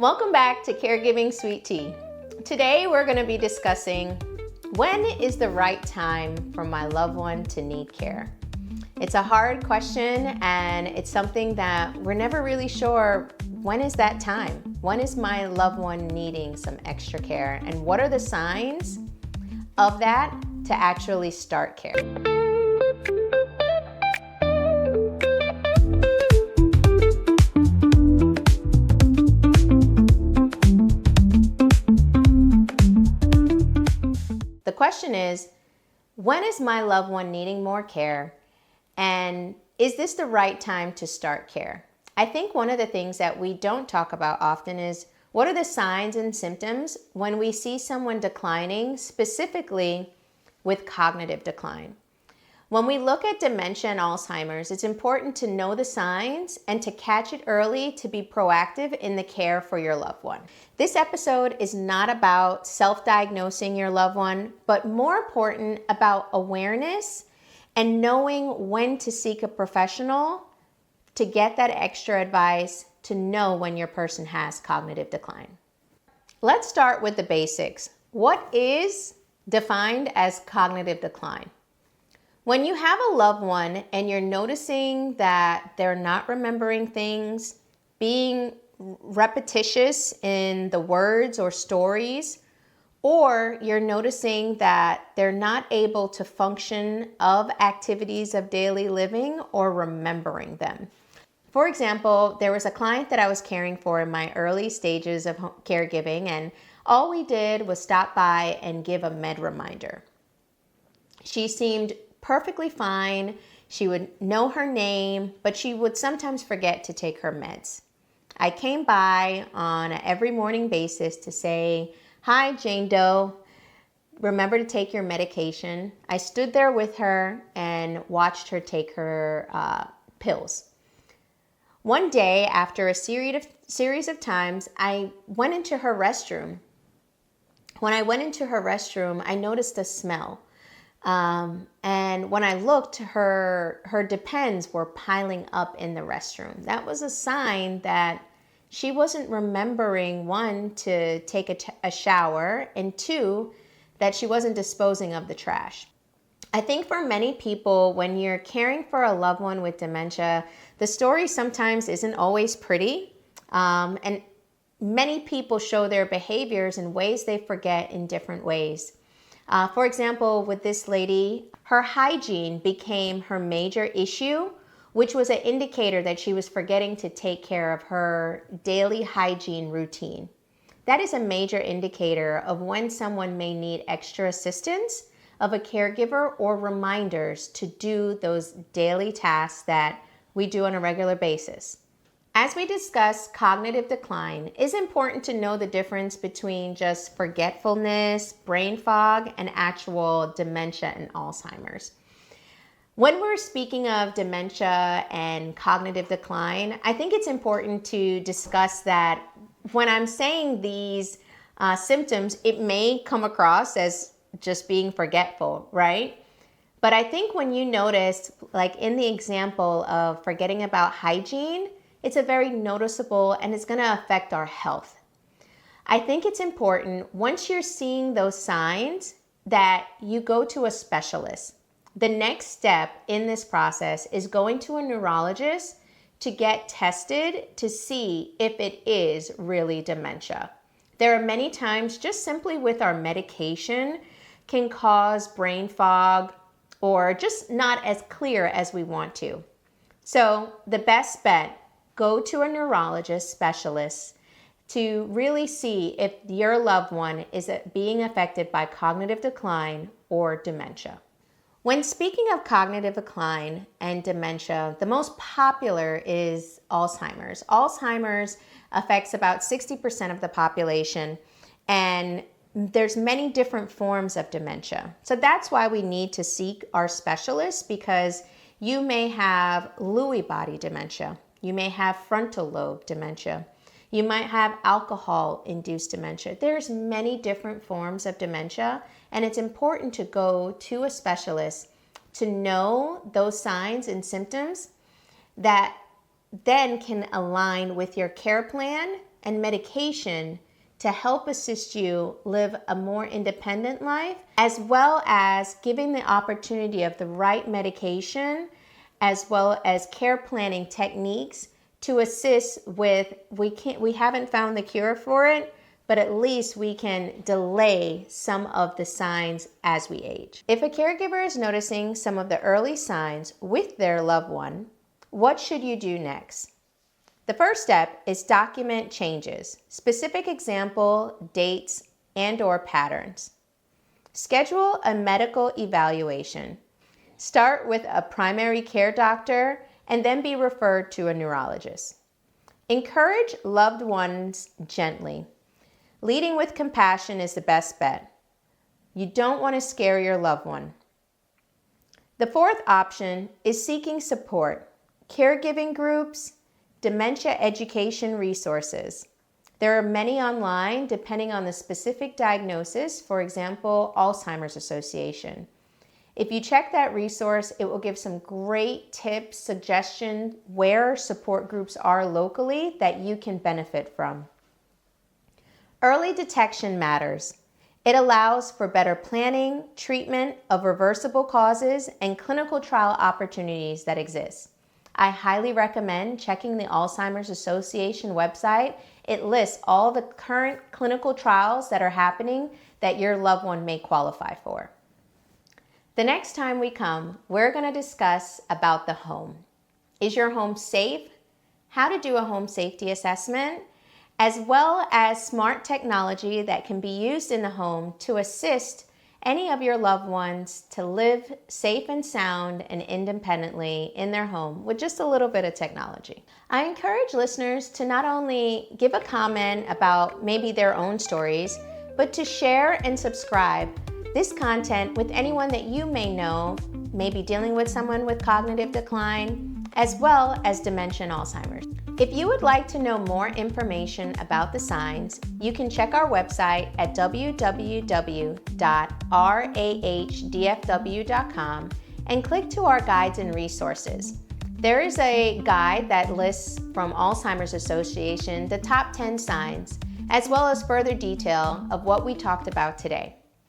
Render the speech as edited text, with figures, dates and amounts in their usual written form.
Welcome back to Caregiving Sweet Tea. Today we're going to be discussing when is the right time for my loved one to need care. It's a hard question and it's something that we're never really sure when is that time. When is my loved one needing some extra care and what are the signs of that to actually start care? The question is, when is my loved one needing more care? And is this the right time to start care? I think one of the things that we don't talk about often is what are the signs and symptoms when we see someone declining, specifically with cognitive decline. When we look at dementia and Alzheimer's, it's important to know the signs and to catch it early to be proactive in the care for your loved one. This episode is not about self-diagnosing your loved one, but more important about awareness and knowing when to seek a professional to get that extra advice to know when your person has cognitive decline. Let's start with the basics. What is defined as cognitive decline? When you have a loved one and you're noticing that they're not remembering things, being repetitious in the words or stories, or you're noticing that they're not able to function of activities of daily living or remembering them. For example, there was a client that I was caring for in my early stages of caregiving, and all we did was stop by and give a med reminder. She seemed perfectly fine. She would know her name, but she would sometimes forget to take her meds. I came by on an every morning basis to say, "Hi, Jane Doe, remember to take your medication." I stood there with her and watched her take her pills. One day, after a series of times, I went into her restroom. When I went into her restroom, I noticed a smell. And when I looked, her Depends were piling up in the restroom. That was a sign that she wasn't remembering, one, to take a shower, and two, that she wasn't disposing of the trash. I think for many people, when you're caring for a loved one with dementia, the story sometimes isn't always pretty. And many people show their behaviors in ways they forget in different ways. For example, with this lady, her hygiene became her major issue, which was an indicator that she was forgetting to take care of her daily hygiene routine. That is a major indicator of when someone may need extra assistance of a caregiver or reminders to do those daily tasks that we do on a regular basis. As we discuss cognitive decline, it's important to know the difference between just forgetfulness, brain fog, and actual dementia and Alzheimer's. When we're speaking of dementia and cognitive decline, I think it's important to discuss that when I'm saying these symptoms, it may come across as just being forgetful, right? But I think when you notice, like in the example of forgetting about hygiene, it's a very noticeable and it's going to affect our health. I think it's important once you're seeing those signs that you go to a specialist. The next step in this process is going to a neurologist to get tested to see if it is really dementia. There are many times just simply with our medication can cause brain fog or just not as clear as we want to. So the best bet, go to a neurologist specialist to really see if your loved one is being affected by cognitive decline or dementia. When speaking of cognitive decline and dementia, the most popular is Alzheimer's. Alzheimer's affects about 60% of the population, and there's many different forms of dementia. So that's why we need to seek our specialists, because you may have Lewy body dementia. You may have frontal lobe dementia. You might have alcohol-induced dementia. There's many different forms of dementia, and it's important to go to a specialist to know those signs and symptoms that then can align with your care plan and medication to help assist you live a more independent life, as well as giving the opportunity of the right medication, as well as care planning techniques to assist with, we haven't found the cure for it, but at least we can delay some of the signs as we age. If a caregiver is noticing some of the early signs with their loved one, what should you do next? The first step is document changes, specific example, dates, and/or patterns. Schedule a medical evaluation. Start with a primary care doctor and then be referred to a neurologist. Encourage loved ones gently. Leading with compassion is the best bet. You don't want to scare your loved one. The fourth option is seeking support, caregiving groups, dementia education resources. There are many online depending on the specific diagnosis, for example, Alzheimer's Association. If you check that resource, it will give some great tips, suggestions where support groups are locally that you can benefit from. Early detection matters. It allows for better planning, treatment of reversible causes, and clinical trial opportunities that exist. I highly recommend checking the Alzheimer's Association website. It lists all the current clinical trials that are happening that your loved one may qualify for. The next time we come, we're going to discuss about the home. Is your home safe? How to do a home safety assessment, as well as smart technology that can be used in the home to assist any of your loved ones to live safe and sound and independently in their home with just a little bit of technology. I encourage listeners to not only give a comment about maybe their own stories, but to share and subscribe this content with anyone that you may know may be dealing with someone with cognitive decline, as well as dementia and Alzheimer's. If you would like to know more information about the signs, you can check our website at www.rahdfw.com and click to our guides and resources. There is a guide that lists from Alzheimer's Association the top 10 signs, as well as further detail of what we talked about today.